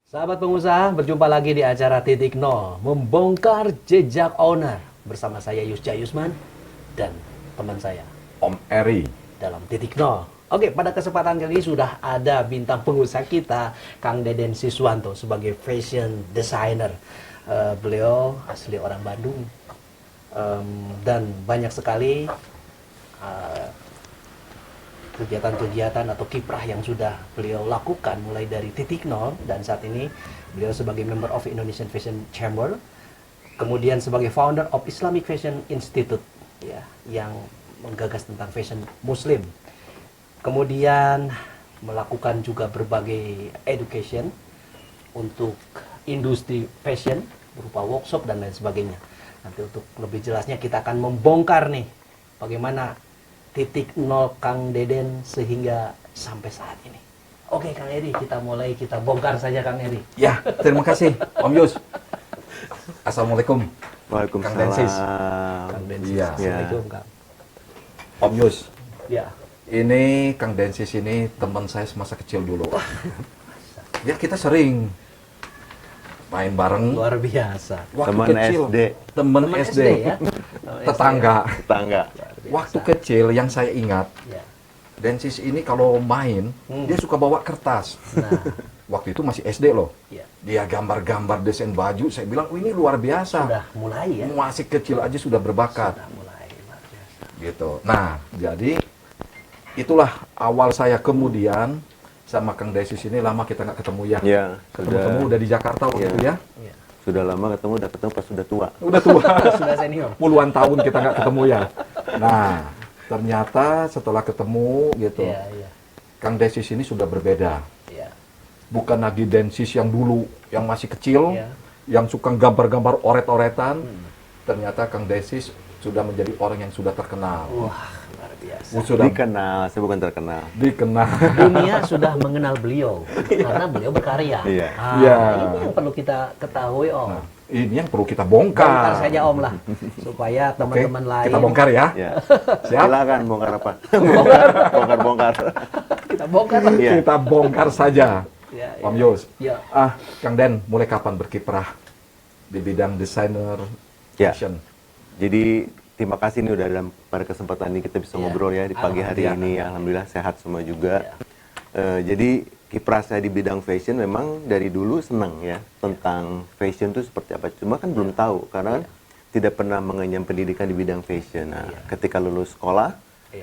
Sahabat pengusaha, berjumpa lagi di acara Titik Nol, membongkar jejak owner bersama saya Yusja Yusman dan teman saya Om Eri. dalam Titik Nol. Oke, pada kesempatan kali ini sudah ada bintang pengusaha kita, Kang Deden Siswanto sebagai fashion designer. Beliau asli orang Bandung. Dan banyak sekali kegiatan-kegiatan atau kiprah yang sudah beliau lakukan mulai dari titik nol, dan saat ini beliau sebagai member of Indonesian Fashion Chamber, kemudian sebagai founder of Islamic Fashion Institute ya, yang menggagas tentang fashion muslim, kemudian melakukan juga berbagai education untuk industri fashion berupa workshop dan lain sebagainya. Nanti untuk lebih jelasnya kita akan membongkar nih bagaimana titik nol Kang Deden sehingga sampai saat ini. Oke Kang Eri, kita bongkar saja Kang Eri. Ya, terima kasih Om Yus. Assalamualaikum. Waalaikumsalam. Kang Densis. Kang Densis. Iya. Assalamualaikum Kang. Om Yus, Ya. ini Kang Densis ini teman saya semasa kecil dulu. Ya kita sering main bareng. Luar biasa. Waktu Teman kecil. SD. Teman Teman SD. ya. Tetangga. Tetangga. Waktu kecil yang saya ingat, Ya. Densis ini kalau main, dia suka bawa kertas. Nah, Waktu itu masih SD loh. ya. Dia gambar-gambar desain baju, saya bilang, oh, ini luar biasa. Sudah mulai ya. Masih kecil aja sudah berbakat. Sudah mulai luar biasa. Gitu. Nah, jadi itulah awal saya. Kemudian sama Kang Desis ini lama kita nggak ketemu ya. Ya, Ketemu udah di Jakarta waktu Iya. itu ya. Ya. sudah lama ketemu, udah ketemu pas sudah tua. Udah tua. Sudah senior. Puluhan tahun kita nggak ketemu ya. Nah, ternyata setelah ketemu gitu, Iya, iya. Kang Desis ini sudah berbeda. Iya. Bukan lagi Densis yang dulu, yang masih kecil, Iya. yang suka gambar-gambar oret-oretan. Ternyata Kang Desis sudah menjadi orang yang sudah terkenal. Wah, luar biasa. Sudah Dikenal, saya bukan terkenal. dikenal. Dunia sudah mengenal beliau karena beliau berkarya. Iya. Ah, Iya. Ini yang perlu kita ketahui Om. Nah, ini yang perlu kita Bongkar bongkar. saja Om lah, supaya Oke, teman-teman lain kita bongkar ya. Ya. Siap? Silakan bongkar apa? Bongkar. kita bongkar. Iya. Kita bongkar saja. Ya, ya. Om Yus. Ya. Kang Den, mulai kapan berkiprah di bidang desainer Ya. fashion? Jadi terima kasih nih udah pada kesempatan ini kita bisa Iya. ngobrol ya di pagi hari ini. Alhamdulillah sehat semua juga. Jadi kiprah saya di bidang fashion memang dari dulu senang ya tentang fashion itu seperti apa. Cuma kan belum tahu karena kan tidak pernah mengenyam pendidikan di bidang fashion. Nah, ketika lulus sekolah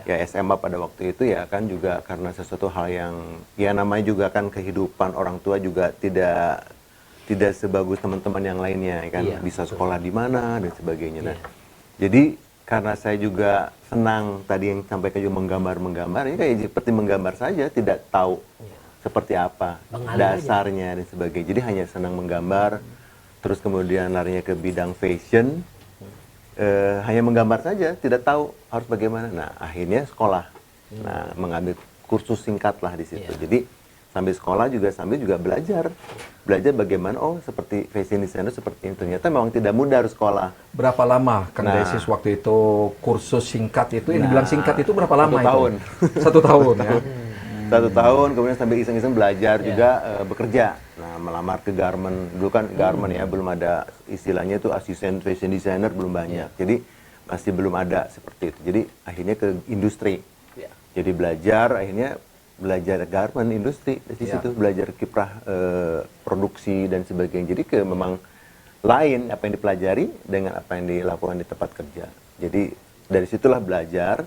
ya SMA pada waktu itu ya kan juga karena sesuatu hal yang ya namanya juga kan kehidupan orang tua juga tidak sebagus teman-teman yang lainnya ya kan, Iya, bisa betul. sekolah di mana dan sebagainya. Nah, jadi karena saya juga senang tadi yang sampaikan juga menggambar ya kayak seperti menggambar saja, tidak tahu seperti apa Mengalir dasarnya dan sebagainya. Jadi hanya senang menggambar, terus kemudian larinya ke bidang fashion, hanya menggambar saja, tidak tahu harus bagaimana. Nah, akhirnya sekolah, nah mengambil kursus singkat lah di situ. Iya. Jadi sambil sekolah juga sambil juga belajar bagaimana seperti fashion designer seperti ini. Ternyata memang tidak mudah harus sekolah. Berapa lama Kang Nah. Desis waktu itu kursus singkat itu? Yang dibilang singkat itu berapa lama 1 itu? tahun. 1 tahun ya. 1 tahun, kemudian sambil iseng-iseng belajar juga bekerja. Nah, melamar ke garment. Dulu kan garment ya, belum ada istilahnya itu asisten fashion designer, belum banyak. Jadi masih belum ada seperti itu. Jadi akhirnya ke industri. Ya. Jadi belajar belajar garment industri di Ya. situ, belajar kiprah produksi dan sebagainya. Jadi memang lain apa yang dipelajari dengan apa yang dilakukan di tempat kerja. Jadi dari situlah belajar,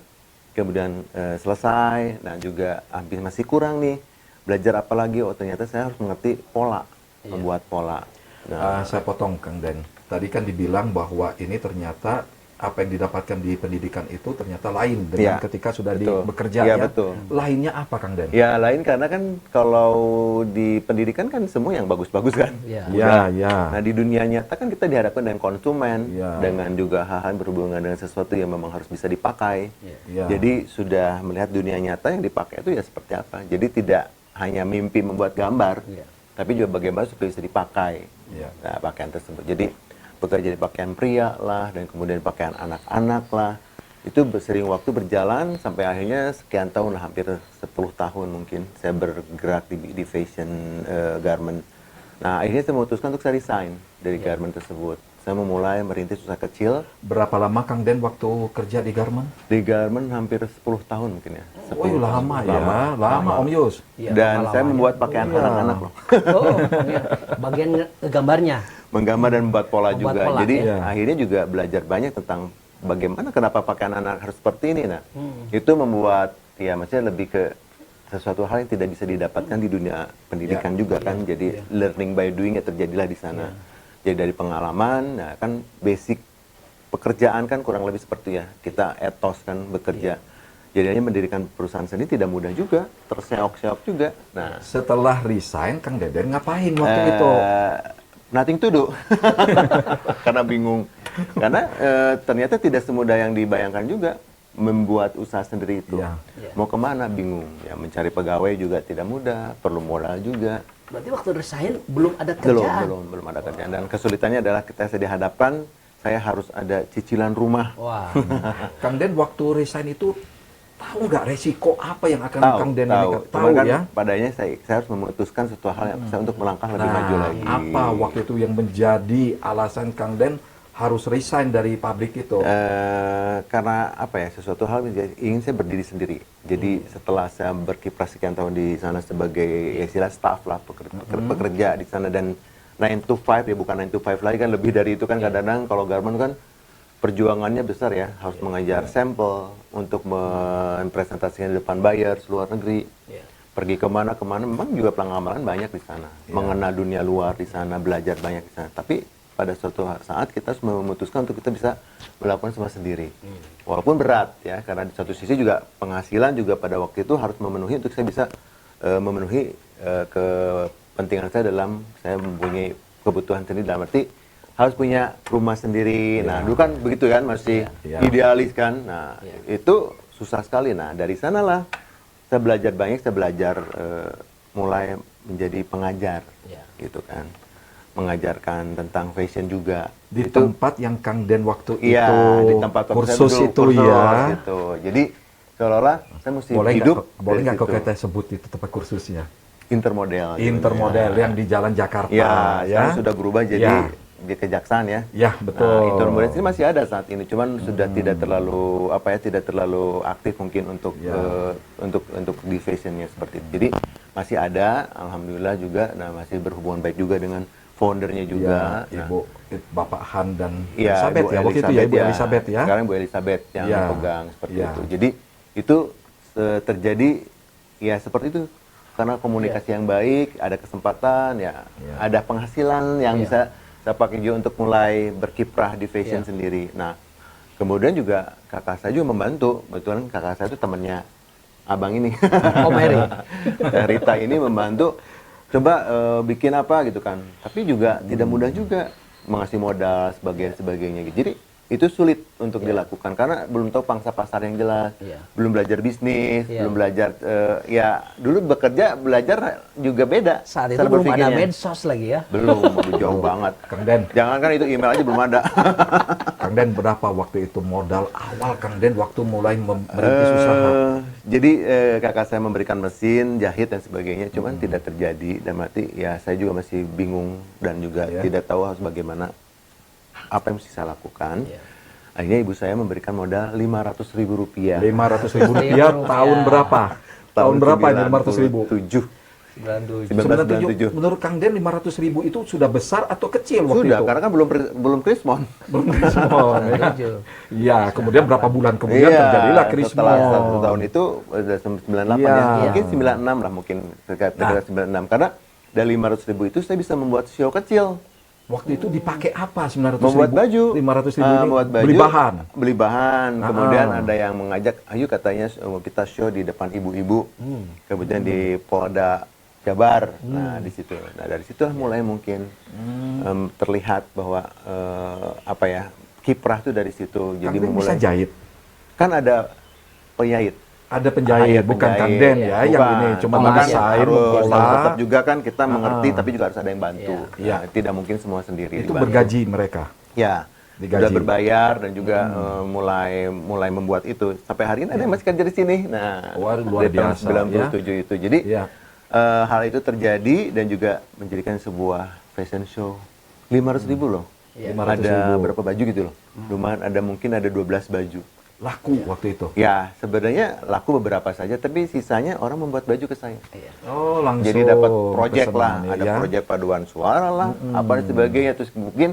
kemudian selesai. Nah juga hampir masih kurang nih belajar apa lagi? Oh ternyata saya harus mengerti pola, membuat pola. Nah, Saya potong Kang Den. Tadi kan dibilang bahwa ini ternyata apa yang didapatkan di pendidikan itu ternyata lain dengan Ya, ketika sudah betul. bekerja Ya, ya. betul. Lainnya apa Kang Den? ya lain karena kan kalau di pendidikan kan semua yang bagus-bagus kan. Ya. Ya, ya. Nah di dunia nyata kan kita dihadapkan dengan konsumen, Ya. dengan juga hal-hal berhubungan dengan sesuatu yang memang harus bisa dipakai. Ya. Jadi sudah melihat dunia nyata yang dipakai itu ya seperti apa. Jadi tidak hanya mimpi membuat gambar, Ya. tapi juga bagaimana supaya bisa dipakai. Ya. Nah, pakaian tersebut. Jadi bekerja di pakaian pria lah, dan kemudian pakaian anak-anak lah. Itu sering waktu berjalan sampai akhirnya sekian tahun lah, hampir 10 tahun mungkin saya bergerak di fashion garment. Nah, akhirnya saya memutuskan untuk saya resign dari garment tersebut. Saya memulai merintis usaha kecil. Berapa lama Kang Den waktu kerja di Garment? Di garment hampir 10 tahun mungkin ya. 10 Oh, lama ya, lama Om Yus. Iya, Dan saya pengalamannya. membuat pakaian Iya. anak-anak loh. Oh, bagian gambarnya. Menggambar dan membuat pola Membuat juga. pola, Jadi ya. akhirnya juga belajar banyak tentang bagaimana kenapa pakaian anak harus seperti ini. Nah, itu membuat ya maksudnya lebih ke sesuatu hal yang tidak bisa didapatkan di dunia pendidikan juga kan. Jadi learning by doing ya terjadilah di sana. Jadi dari pengalaman, nah kan basic pekerjaan kan kurang lebih seperti ya. Kita etos kan bekerja. Jadinya mendirikan perusahaan sendiri tidak mudah juga, terseok-seok juga. Nah, Setelah resign, Kang Deden ngapain waktu itu? nothing to do. Karena bingung. Karena ternyata tidak semudah yang dibayangkan juga membuat usaha sendiri itu. Ya. Mau kemana bingung. Ya mencari pegawai juga tidak mudah, perlu modal juga. Berarti waktu resign belum ada Belum, kerjaan. belum ada kerjaan. Dan kesulitannya adalah kita saya dihadapkan, saya harus ada cicilan rumah. Wah. Kang Den waktu resign itu tahu nggak resiko apa yang akan Tahu, Kang Den tahu. ini? Cuman Tahu kan ya? padanya saya harus memutuskan suatu hal yang saya untuk melangkah lebih maju lagi. Apa waktu itu yang menjadi alasan Kang Den harus resign dari pabrik itu? Karena apa ya, sesuatu hal ingin saya berdiri sendiri. Jadi setelah saya berkiprah sekian tahun di sana sebagai ya istilah staff lah, pekerja di sana, dan 9 to 5 ya, bukan 9 to 5 lagi kan, lebih dari itu kan. Kadang-kadang kalau garment kan perjuangannya besar ya, harus mengajar sampel untuk mempresentasikan di depan buyer seluar negeri. Pergi kemana-kemana, memang juga pengamalan banyak di sana. Mengenal dunia luar di sana, belajar banyak di sana. Tapi pada suatu saat kita harus memutuskan untuk kita bisa melakukan semua sendiri. Walaupun berat ya, karena di satu sisi juga penghasilan juga pada waktu itu harus memenuhi untuk saya bisa memenuhi kepentingan saya dalam saya mempunyai kebutuhan sendiri, dalam arti harus punya rumah sendiri. Nah, dulu kan begitu kan, masih idealis kan. Nah, itu susah sekali. Nah, dari sanalah saya belajar banyak, saya belajar mulai menjadi pengajar, gitu kan. Mengajarkan tentang fashion juga Di itu, tempat yang Kang Den waktu iya, itu di tempat kursus saya itu kursus, ya. gitu. Jadi seolah-olah saya mesti Boleh hidup boleh dari nggak kok situ. kita sebut itu tempat kursusnya? Intermodel. Intermodel ya. yang di Jalan Jakarta Ya, ya. sekarang sudah berubah jadi Ya. di Kejaksaan ya. Ya, betul. Nah, intermodel ini masih ada saat ini, cuman sudah tidak terlalu tidak terlalu aktif mungkin untuk untuk di fashionnya seperti itu. Jadi masih ada, alhamdulillah juga. Nah, masih berhubungan baik juga dengan foundernya juga. Ya, Ibu Bapak Han dan Iya, Elizabeth Ibu ya waktu itu ya, Ibu Elizabeth ya. Sekarang Bu Elizabeth yang Ya. pegang seperti Ya. itu. Jadi itu terjadi ya seperti itu, karena komunikasi yang baik, ada kesempatan ya, ada penghasilan yang bisa saya pakai juga untuk mulai berkiprah di fashion sendiri. Nah, kemudian juga kakak saya juga membantu. Betulan kakak saya itu temannya abang ini. Om Heri. Rita ini membantu, coba bikin apa gitu kan. Tapi juga tidak mudah juga mengasih modal sebagainya gitu. Jadi itu sulit untuk dilakukan karena belum tahu pangsa pasar yang jelas, belum belajar bisnis, belum belajar ya dulu belajar juga beda. Saat itu cara belum ada berpikirnya. medsos lagi ya. Belum, jauh banget. Kang Den, Jangankan itu, email aja belum ada. Kang Den berapa waktu itu modal awal Kang Den waktu mulai merintis usaha? Jadi kakak saya memberikan mesin, jahit dan sebagainya, cuman tidak terjadi. Dan mati ya saya juga masih bingung dan juga tidak tahu harus bagaimana, apa yang mesti saya lakukan. Akhirnya ibu saya memberikan modal Rp500.000. Rp500.000 tahun berapa? Tahun berapa ini 500.000? 1997. Menurut Kang Den 500.000 itu sudah besar atau kecil waktu Sudah, itu? karena kan belum krismon. Belum Krismon. Ya, kemudian berapa bulan kemudian Iya, terjadilah Krismon. setelah 1 tahun itu udah 98 Iya. ya. Mungkin 96 lah, mungkin dekat 96. Karena dari 500.000 itu saya bisa membuat show kecil. Waktu itu dipakai apa 900.000? Membuat baju. 500.000 ini Membuat baju, beli bahan. Beli bahan. Kemudian ada yang mengajak, ayo katanya kita show di depan ibu-ibu. Kemudian di Polda Jabar. Nah, di situ. Nah, dari situ mulai mungkin terlihat bahwa kiprah itu dari situ. Jadi Kang Den bisa memulai. jahit. Kan ada penjahit. Ada penjahit, bukan Kang Den ya, yang ini cuma kan mendesain, harus mempola. tetap juga kan kita mengerti, tapi juga harus ada yang bantu. Iya. Nah, tidak mungkin semua sendiri. Itu dibantu. bergaji mereka. Ya, Digaji. sudah berbayar dan juga mulai membuat itu. Sampai hari ini ada yang masih kerja di sini. Nah, Wah, luar dari tahun biasa, 97 itu. Jadi Ya. hal itu terjadi dan juga menjadikan sebuah fashion show 500.000 loh. Iya. Ada berapa baju gitu loh. Lumayan, ada mungkin ada 12 baju. Laku waktu itu. Ya, sebenarnya laku beberapa saja, tapi sisanya orang membuat baju ke saya. Iya. Oh, langsung. Jadi dapat project lah, pesanan ada ya. project paduan suara lah, apa dan sebagainya. Terus mungkin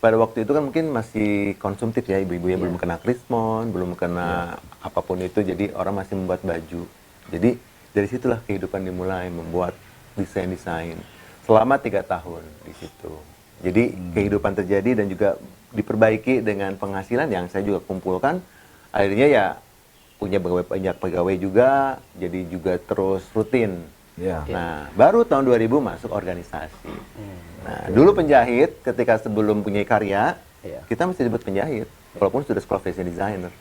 pada waktu itu kan mungkin masih konsumtif ya, ibu-ibu yang belum kena krismon, belum kena apapun itu, jadi orang masih membuat baju. Jadi dari situlah kehidupan dimulai, membuat desain-desain selama 3 tahun di situ. Jadi kehidupan terjadi dan juga diperbaiki dengan penghasilan yang saya juga kumpulkan. Akhirnya ya punya banyak pegawai juga, jadi juga terus rutin. Ya. Nah, baru tahun 2000 masuk organisasi. Nah, dulu penjahit ketika sebelum punya karya, Iya. kita mesti disebut penjahit, walaupun sudah sekolah fashion designer.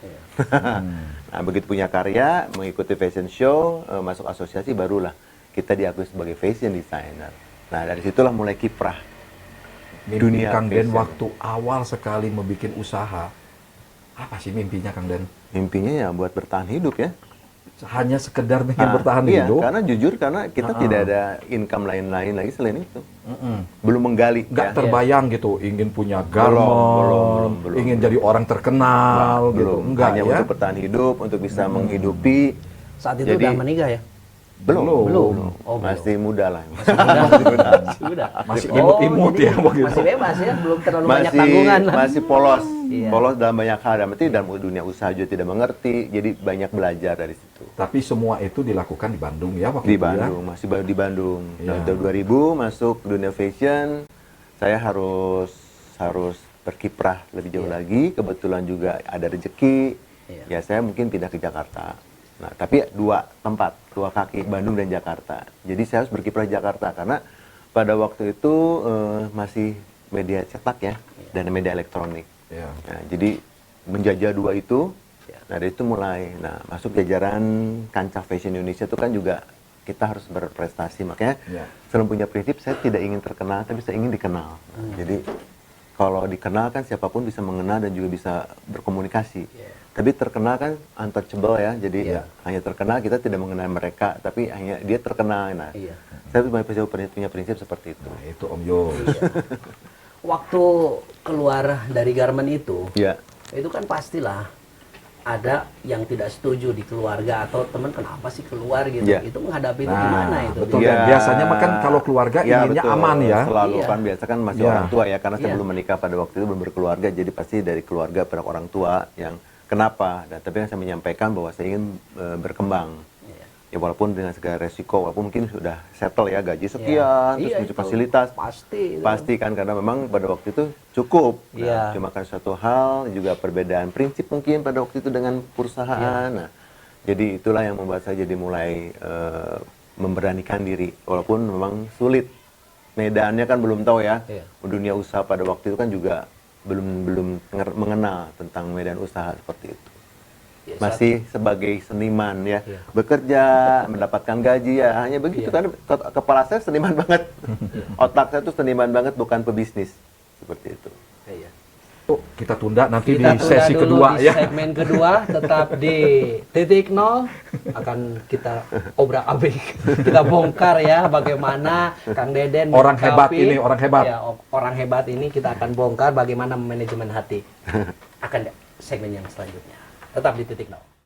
Nah, begitu punya karya, mengikuti fashion show, masuk asosiasi, barulah kita diakui sebagai fashion designer. Nah, dari situlah mulai kiprah. Mimpi Dunia Kang Den fashion. waktu awal sekali membuat usaha, apa sih mimpinya Kang Den? Mimpinya ya buat bertahan hidup ya. Hanya sekedar ingin Ah, bertahan iya, hidup? karena jujur karena kita tidak ada income lain-lain lagi selain itu. Belum menggali. Nggak ya. terbayang gitu, ingin punya garment, belum. ingin jadi orang terkenal gitu, Belum. enggak Hanya ya? untuk bertahan hidup, untuk bisa menghidupi. Saat itu Jadi- udah menikah ya? Belum. Belum. Oh, belum. Masih muda lah. Sudah. Masih imut-imut jadi ya begitu. Masih bebas ya, belum terlalu banyak tanggungan lah. masih polos. Iya. Polos dalam banyak hal. Berarti dalam dunia usaha juga tidak mengerti. Jadi banyak belajar dari situ. Tapi semua itu dilakukan di Bandung ya waktu Di itu ya? Bandung, masih baru di Bandung. Iya. Tahun 2000 masuk dunia fashion, saya harus berkiprah lebih jauh lagi. Kebetulan juga ada rezeki. Iya. Ya saya mungkin pindah ke Jakarta. Nah, tapi 2 tempat, 2 kaki, Bandung dan Jakarta. Jadi saya harus berkiprah di Jakarta karena pada waktu itu masih media cetak ya dan media elektronik. Iya. Nah, jadi menjajah 2 itu. Ya. Nah, dari itu mulai. Nah, masuk jajaran kancah fashion Indonesia itu kan juga kita harus berprestasi. Makanya Ya. selalu punya prinsip, saya tidak ingin terkenal, tapi saya ingin dikenal. Jadi kalau dikenal kan siapapun bisa mengenal dan juga bisa berkomunikasi. Ya. Tapi terkenal kan untouchable ya. Jadi Ya. hanya terkenal, kita tidak mengenal mereka, tapi hanya dia terkenal. Nah, Iya. saya punya prinsip seperti itu. Nah itu Om Yos. Waktu keluar dari garment itu Ya. kan pastilah ada yang tidak setuju di keluarga atau teman, kenapa sih keluar gitu. Iya. Itu menghadapi itu Nah, gimana itu? betul. Ya, Biasanya mah kan kalau keluarga inginnya betul. aman ya. Selalu Iya. kan biasa kan masih Iya. orang tua ya, karena saya Iya. belum menikah pada waktu itu, belum berkeluarga, jadi pasti dari keluarga pada orang tua yang kenapa. Dan tapi kan saya menyampaikan bahwa saya ingin berkembang. Iya. Ya walaupun dengan segala resiko, walaupun mungkin sudah settle ya gaji sekian, Iya. terus Iya, punya itu. fasilitas. Pasti itu. Pasti kan karena memang pada waktu itu cukup. Iya. Cuma kan suatu hal juga perbedaan prinsip mungkin pada waktu itu dengan perusahaan. Nah, jadi itulah yang membuat saya jadi mulai memberanikan diri walaupun memang sulit. Medannya kan belum tahu ya. Iya. Dunia usaha pada waktu itu kan juga belum mengenal tentang medan usaha seperti itu. Ya, saat- Masih sebagai seniman ya, Iya. bekerja, mendapatkan gaji ya, hanya begitu kan. Kepala saya seniman banget, otak saya tuh seniman banget, bukan pebisnis seperti itu. Iya. Tuh, kita tunda nanti Kita di tunda sesi dulu kedua di ya. segmen kedua, tetap di titik nol akan kita obrak-abrik, kita bongkar ya bagaimana Kang Deden Orang menyikapi- hebat ini, orang hebat. Ya, orang hebat ini kita akan bongkar bagaimana manajemen hati. Akan segmen yang selanjutnya. Tetap di titik nol.